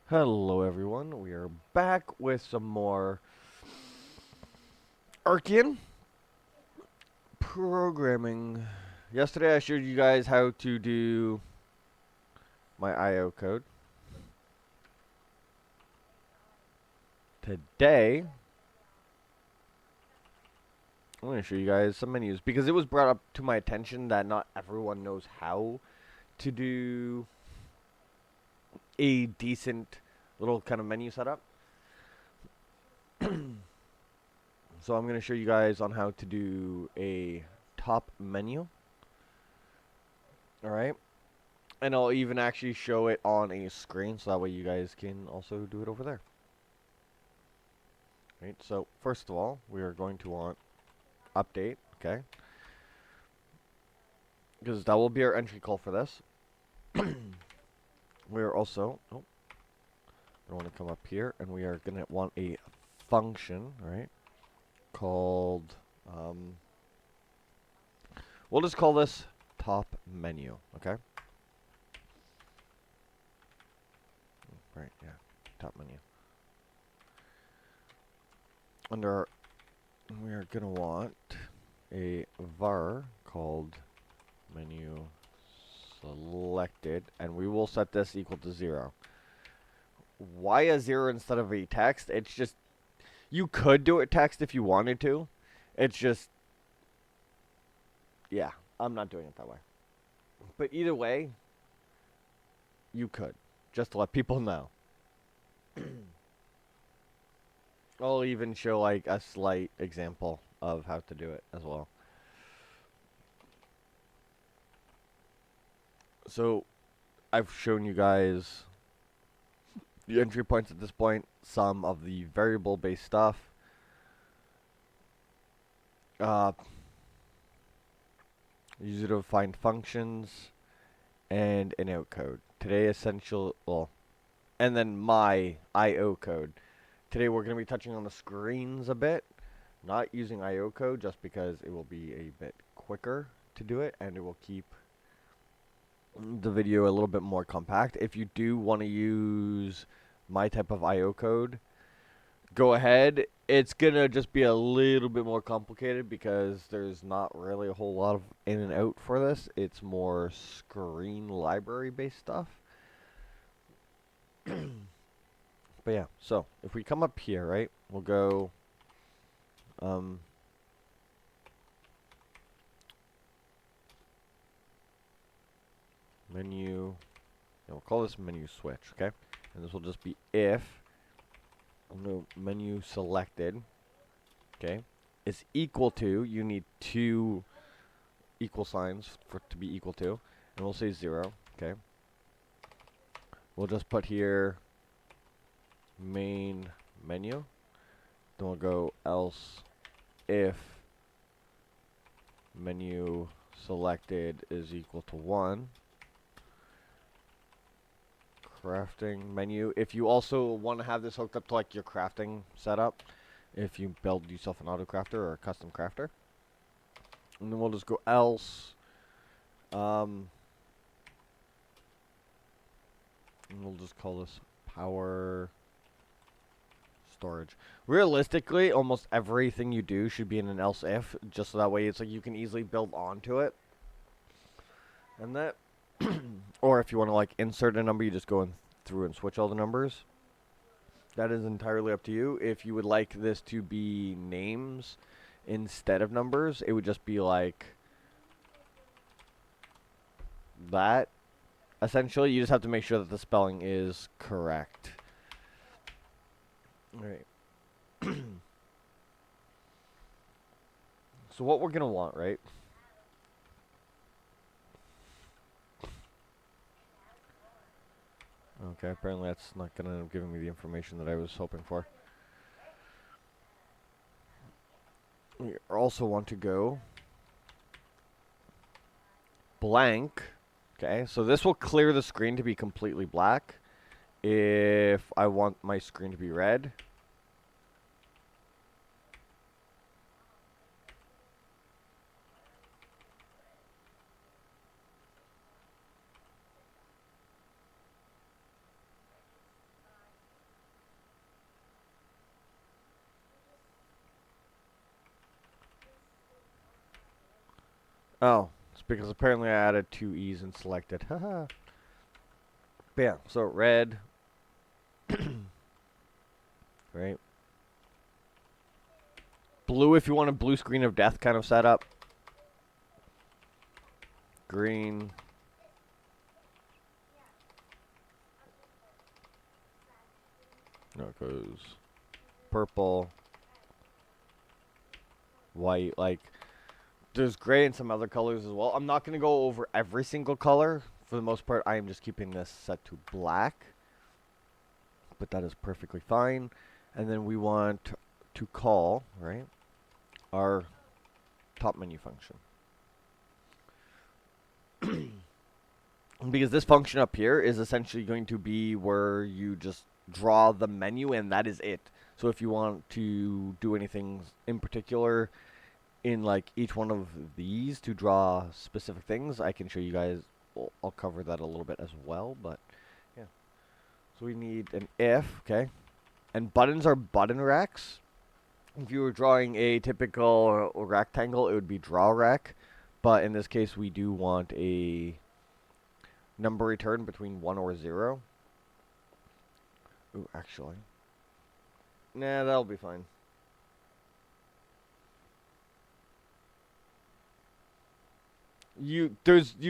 Hello everyone, we are back with some more Archean programming. Yesterday I showed you guys how to do my IO code. Today, I'm going to show you guys some menus because it was brought up to my attention that not everyone knows how to do a decent little kind of menu setup. So I'm going to show you guys on how to do a top menu. Alright. And I'll even actually show it on a screen so that way you guys can also do it over there. Right, so first of all, we are going to want update, okay? Because that will be our entry call for this. We are also, going to want to come up here and we are going to want a function, right? Called, we'll just call this top menu, okay? Right, yeah, top menu. Under, we are going to want a var called menu selected, and we will set this equal to 0. Why a 0 instead of a text? It's just, you could do it text if you wanted to. It's just, yeah, I'm not doing it that way. But either way, you could, just to let people know. I'll even show like a slight example of how to do it as well. So, I've shown you guys the entry points at this point, some of the variable-based stuff. User defined functions and an out code. Today, and then my IO code. Today, we're going to be touching on the screens a bit, not using IO code just because it will be a bit quicker to do it and it will keep the video a little bit more compact. If you do want to use my type of IO code, go ahead. It's gonna just be a little bit more complicated because there's not really a whole lot of in and out for this. It's more screen library based stuff. But yeah, so if we come up here, right, we'll go menu, we'll call this menu switch, okay? And this will just be if menu selected, okay, is equal to, you need two equal signs for it to be equal to, and we'll say 0, okay? We'll just put here main menu, then we'll go else if menu selected is equal to 1. Crafting menu. If you also want to have this hooked up to like your crafting setup, if you build yourself an auto crafter or a custom crafter, and then we'll just go else. And we'll just call this power storage. Realistically, almost everything you do should be in an else if, just so that way it's like you can easily build onto it. And that, or if you want to like insert a number, you just go in through and switch all the numbers. That is entirely up to you. If you would like this to be names instead of numbers, it would just be like that. Essentially, you just have to make sure that the spelling is correct. Alright. So what we're going to want, right? Okay, apparently that's not going to end up giving me the information that I was hoping for. We also want to go blank. Okay, so this will clear the screen to be completely black. If I want my screen to be red, Oh, it's because apparently I added two E's and selected. Haha. But yeah, so red, right? Blue if you want a blue screen of death kind of setup. Green. No, it goes purple, white. Like, there's gray and some other colors as well. I'm not going to go over every single color. For the most part, I am just keeping this set to black. But that is perfectly fine. And then we want to call, right, our top menu function. Because this function up here is essentially going to be where you just draw the menu and that is it. So if you want to do anything in particular in like each one of these to draw specific things, I can show you guys. I'll cover that a little bit as well, but yeah. So we need an if, okay? And buttons are button racks. If you were drawing a typical rectangle, it would be draw rack. But in this case, we do want a number return between 1 or 0. Ooh, actually. Nah, that'll be fine. You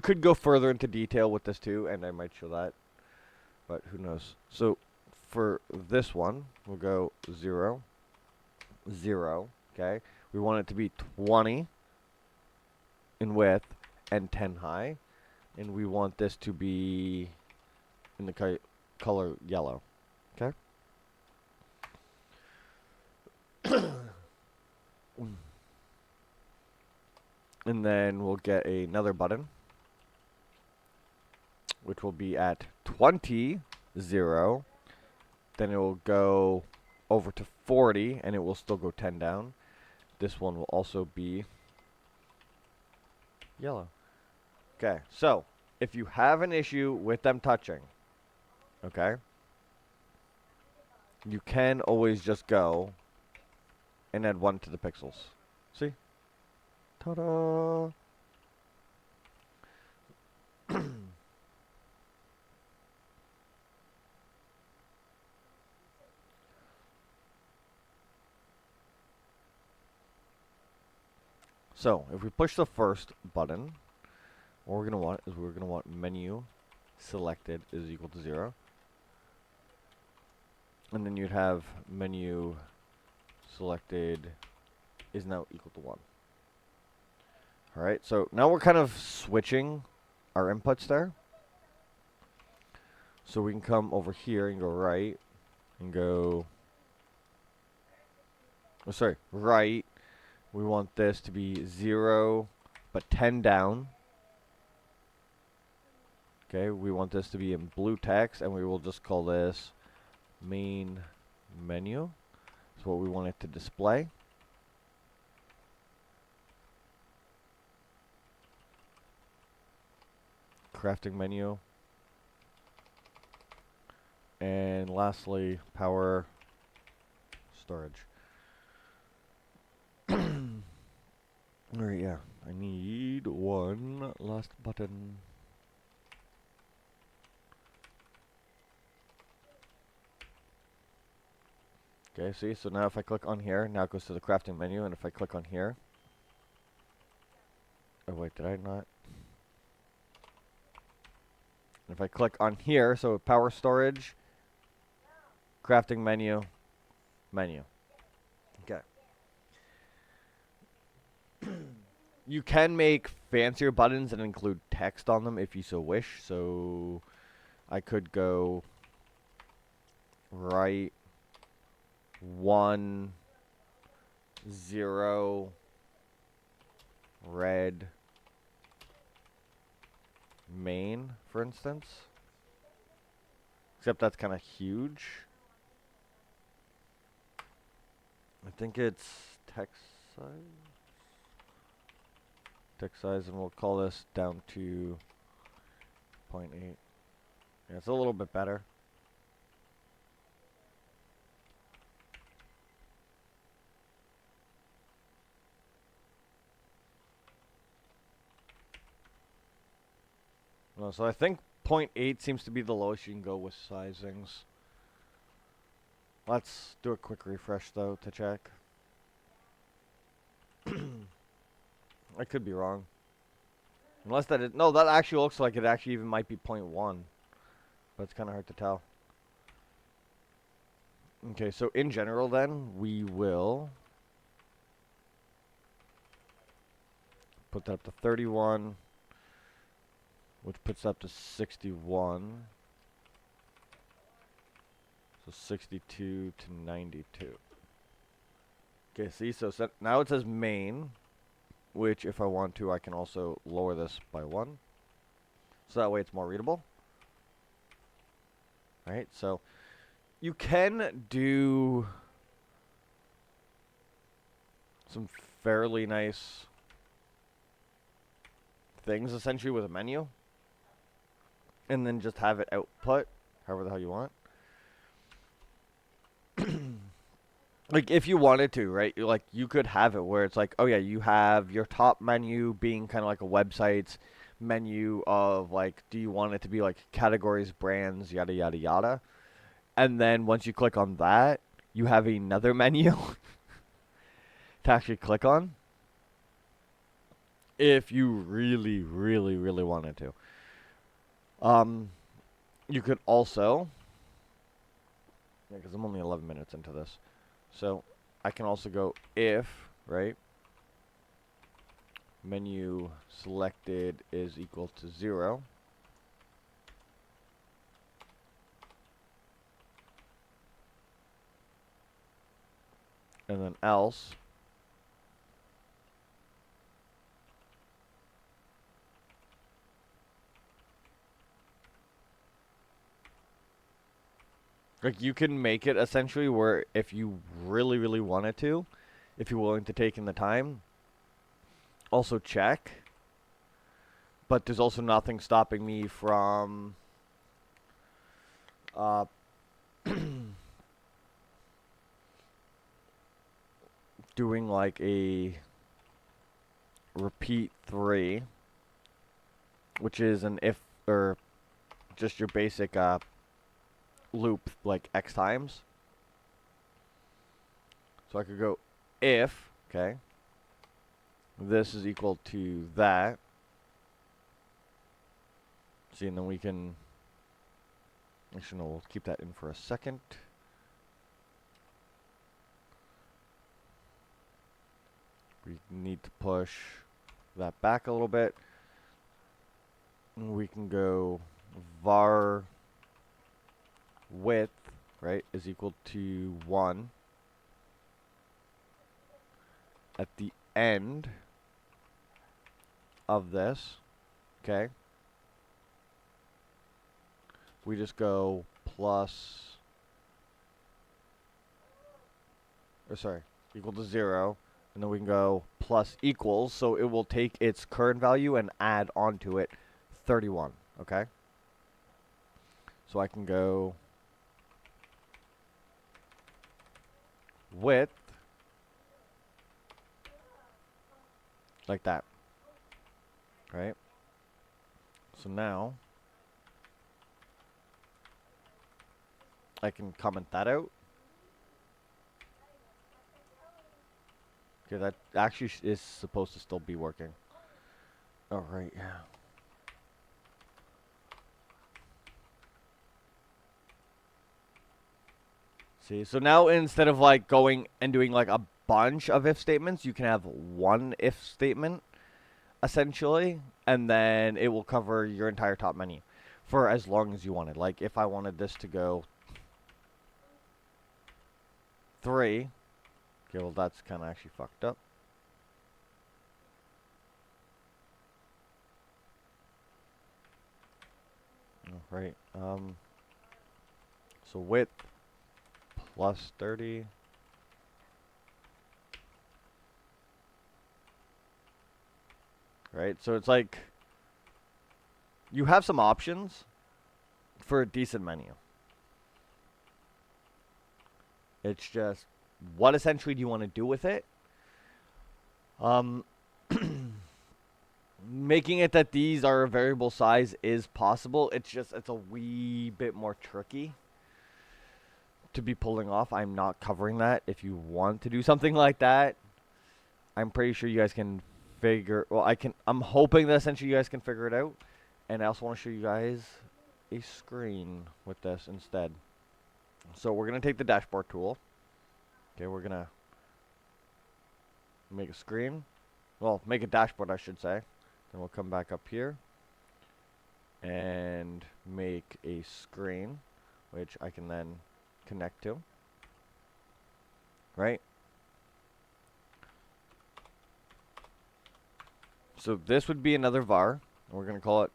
could go further into detail with this too, and I might show that. But who knows. So for this one, we'll go 0, 0, okay? We want it to be 20 in width and 10 high. And we want this to be in the color yellow, okay? And then we'll get another button, which will be at 20, 0. Then it will go over to 40, and it will still go 10 down. This one will also be yellow. Okay, so if you have an issue with them touching, okay, you can always just go and add 1 to the pixels. See? Ta-da! So, if we push the first button, what we're going to want is we're going to want menu selected is equal to 0. And then you'd have menu selected is now equal to 1. Alright, so now we're kind of switching our inputs there. So we can come over here and go right and go, oh sorry, right. We want this to be 0, but 10 down. Okay, we want this to be in blue text, and we will just call this main menu. That's what we want it to display. Crafting menu. And lastly, power storage. Alright, yeah. I need one last button. Okay, see? So now if I click on here, now it goes to the crafting menu, and if I click on here... Oh wait, did I not? If I click on here, so power storage, crafting menu, menu. Okay. You can make fancier buttons and include text on them if you so wish. So I could go right 1 0 red main, for instance. Except that's kind of huge. I think it's text size. Text size, and we'll call this down to 0.8. Yeah, it's a little bit better. So I think 0.8 seems to be the lowest you can go with sizings. Let's do a quick refresh though to check. I could be wrong. Unless that is... No, that actually looks like it actually even might be 0.1. But it's kind of hard to tell. Okay, so in general then, we will put that up to 31, which puts up to 61. So 62 to 92. Okay, see, so now it says main, which if I want to, I can also lower this by 1. So that way it's more readable. Alright, so you can do some fairly nice things essentially with a menu. And then just have it output however the hell you want. Like if you wanted to, right? Like you could have it where it's like, oh yeah, you have your top menu being kind of like a website's menu of like, do you want it to be like categories, brands, yada yada yada. And then once you click on that, you have another menu to actually click on. If you really, really, really wanted to. You could also, because I'm only 11 minutes into this. So I can also go if, right, menu selected is equal to 0. And then else. Like you can make it essentially where if you really, really wanted to, if you're willing to take in the time, also check. But there's also nothing stopping me from doing like a repeat 3, which is an if or just your basic loop like X times. So I could go if, okay, this is equal to that. See, and then we can, actually no, we'll keep that in for a second. We need to push that back a little bit. And we can go var width, right, is equal to 1 at the end of this, okay? We just go plus, or sorry, equal to 0, and then we can go plus equals, so it will take its current value and add onto it 31, okay? So I can go width, like that, right? So now I can comment that out. Okay, that actually is supposed to still be working. Oh, right, yeah. See, so now instead of like going and doing like a bunch of if statements, you can have one if statement, essentially, and then it will cover your entire top menu for as long as you wanted. Like if I wanted this to go 3, okay, well that's kind of actually fucked up. Oh, right, so width plus 30. Right, so it's like you have some options for a decent menu. It's just what essentially do you want to do with it? making it that these are a variable size is possible. It's just, it's a wee bit more tricky to be pulling off. I'm not covering that. If you want to do something like that, I'm pretty sure you guys can figure, well, I'm hoping that essentially you guys can figure it out. And I also want to show you guys a screen with this instead. So we're going to take the dashboard tool. Okay, we're going to make a screen. Well, make a dashboard, I should say. Then we'll come back up here and make a screen, which I can then connect to. Right? So this would be another var. We're going to call it,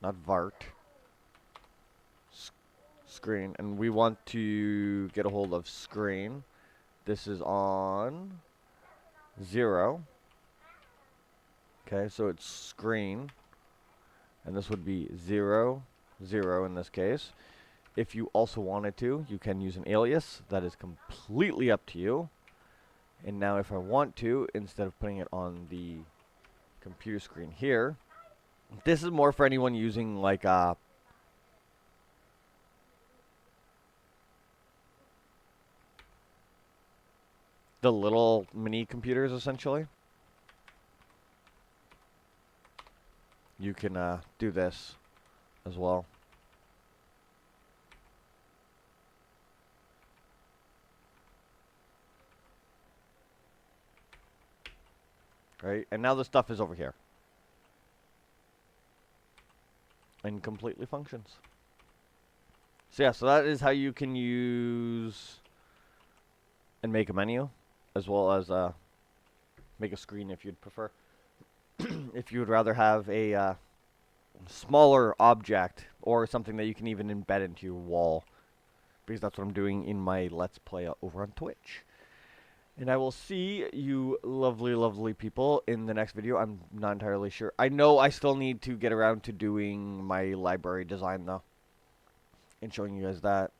not vart, screen. And we want to get a hold of screen. This is on 0. Okay, so it's screen. And this would be 0, 0 in this case. If you also wanted to, you can use an alias. That is completely up to you. And now if I want to, instead of putting it on the computer screen here, this is more for anyone using like the little mini computers essentially. You can do this as well. Right? And now the stuff is over here. And completely functions. So yeah, so that is how you can use and make a menu, as well as make a screen if you'd prefer. If you would rather have a smaller object or something that you can even embed into your wall, because that's what I'm doing in my Let's Play over on Twitch. And I will see you lovely, lovely people in the next video. I'm not entirely sure. I know I still need to get around to doing my library design, though, and showing you guys that.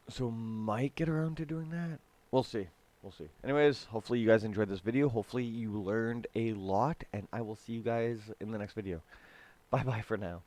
So might get around to doing that. We'll see. We'll see. Anyways, hopefully you guys enjoyed this video. Hopefully you learned a lot, and I will see you guys in the next video. Bye-bye for now.